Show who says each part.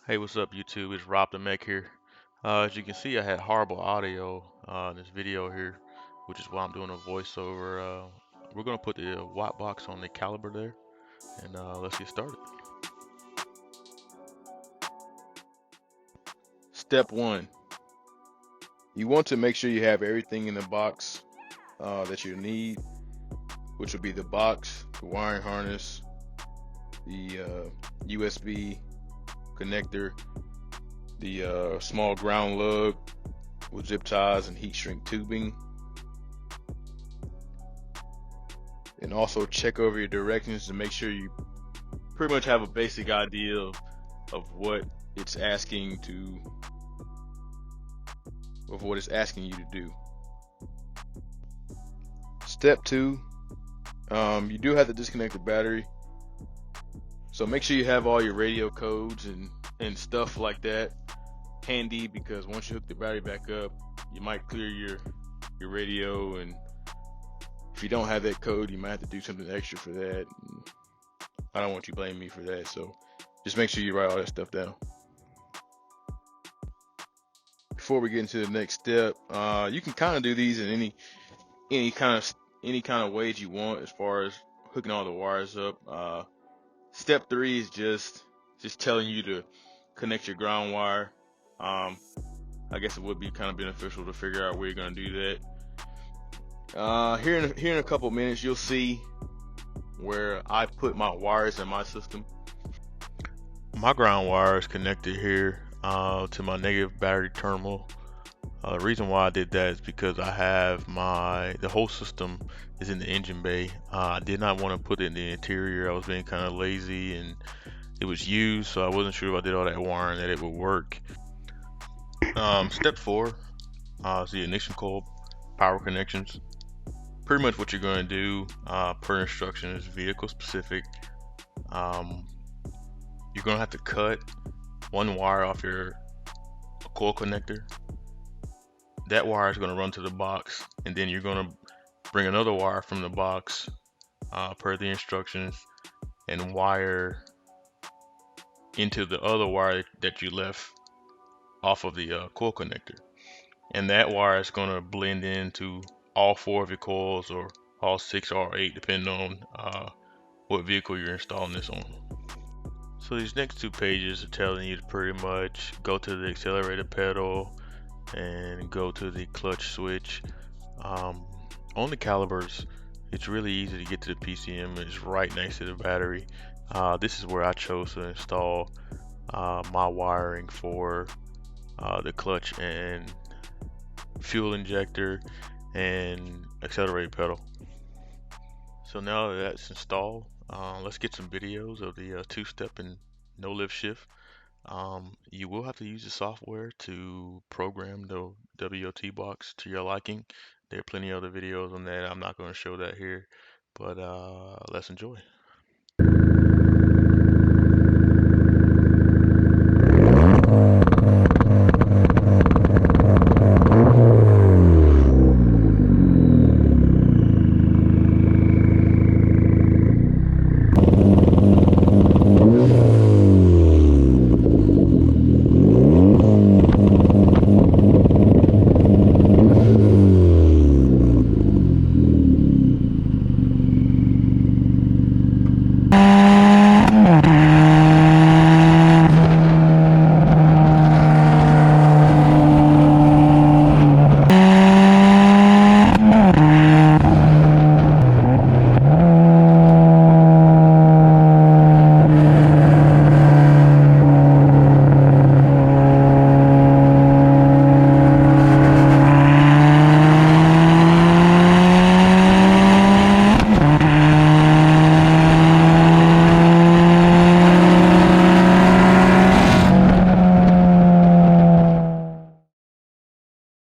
Speaker 1: Hey, what's up, YouTube? It's Rob the Mech here. As you can see, I had horrible audio in this video here, which is why I'm doing a voiceover. We're going to put the watt box on the caliber there, and let's get started.
Speaker 2: Step one, you want to make sure you have everything in the box that you need, which will be the box, the wiring harness, the USB connector, the small ground lug with zip ties and heat shrink tubing, and also check over your directions to make sure you pretty much have a basic idea of what it's asking you to do. Step two, you do have to disconnect the battery. So make sure you have all your radio codes and stuff like that handy, because once you hook the battery back up, you might clear your radio, and if you don't have that code, you might have to do something extra for that. And I don't want you blaming me for that, so just make sure you write all that stuff down. Before we get into the next step, you can kind of do these in any kind of ways you want as far as hooking all the wires up. Step three is just telling you to connect your ground wire. I guess it would be kind of beneficial to figure out where you're going to do that. Here in a couple minutes, you'll see where I put my wires in my system.
Speaker 1: My ground wire is connected here to my negative battery terminal. The reason why I did that is because I have the whole system is in the engine bay. I did not want to put it in the interior. I was being kind of lazy and it was used, so I wasn't sure if I did all that wiring that it would work. Step 4 is the ignition coil power connections. Pretty much what you're going to do per instruction is vehicle specific. You're going to have to cut one wire off your coil connector. That wire is going to run to the box, and then you're going to bring another wire from the box per the instructions and wire into the other wire that you left off of the coil connector, and that wire is going to blend into all 4 of your coils, or all 6 or 8 depending on what vehicle you're installing this on. So these next 2 pages are telling you to pretty much go to the accelerator pedal and go to the clutch switch. On the calibers, it's really easy to get to the PCM. It's right next to the battery. This is where I chose to install my wiring for the clutch and fuel injector and accelerator pedal. So now that that's installed, let's get some videos of the 2-step and no lift shift. You will have to use the software to program the WOT box to your liking. There are plenty of other videos on that. I'm not going to show that here, but let's enjoy.